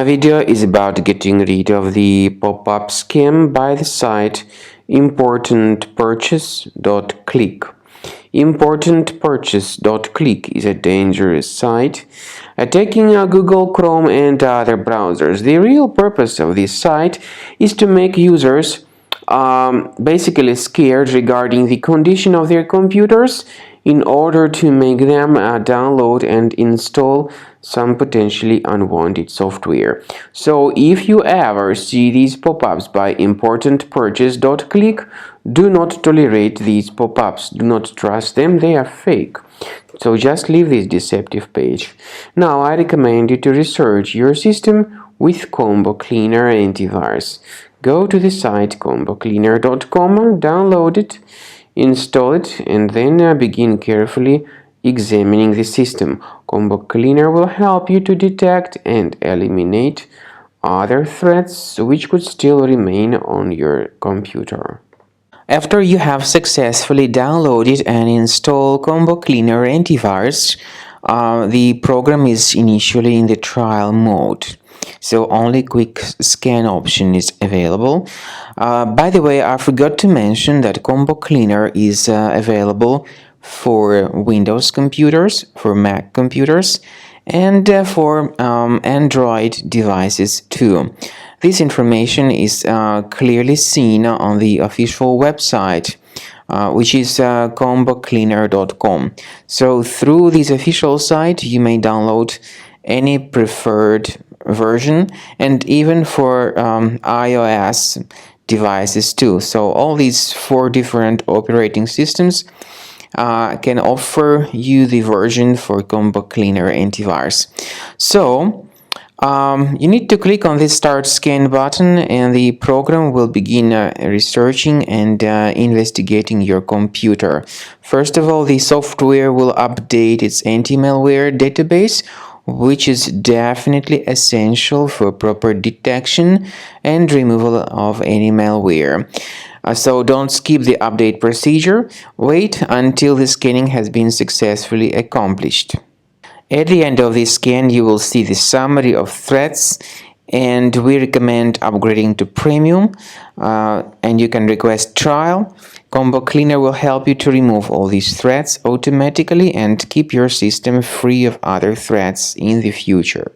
My video is about getting rid of the pop-up scam by the site Importantpurchase.click. Importantpurchase.click is a dangerous site attacking Google Chrome and other browsers. The real purpose of this site is to make users basically scared regarding the condition of their computers in order to make them download and install some potentially unwanted software. So if you ever see these pop-ups by Importantpurchase.click, do not tolerate these pop-ups. Do not trust them. They are fake. So just leave this deceptive page. Now I recommend you to research your system with Combo Cleaner antivirus. Go to the site combocleaner.com, download it, install it, and then begin carefully examining the system. Combo Cleaner will help you to detect and eliminate other threats which could still remain on your computer. After you have successfully downloaded and installed Combo Cleaner antivirus, the program is initially in the trial mode. So only quick scan option is available. By the way, I forgot to mention that Combo Cleaner is available for Windows computers, for Mac computers, and for Android devices too. This information is clearly seen on the official website, which is combocleaner.com. So through this official site, you may download any preferred version, and even for iOS devices too. So all these 4 different operating systems can offer you the version for Combo Cleaner antivirus. So you need to click on this Start Scan button, and the program will begin researching and investigating your computer. First of all, the software will update its anti-malware database, which is definitely essential for proper detection and removal of any malware. So don't skip the update procedure. Wait until the scanning has been successfully accomplished. At the end of the scan, you will see the summary of threats, and we recommend upgrading to Premium, and you can request trial. Combo Cleaner will help you to remove all these threats automatically and keep your system free of other threats in the future.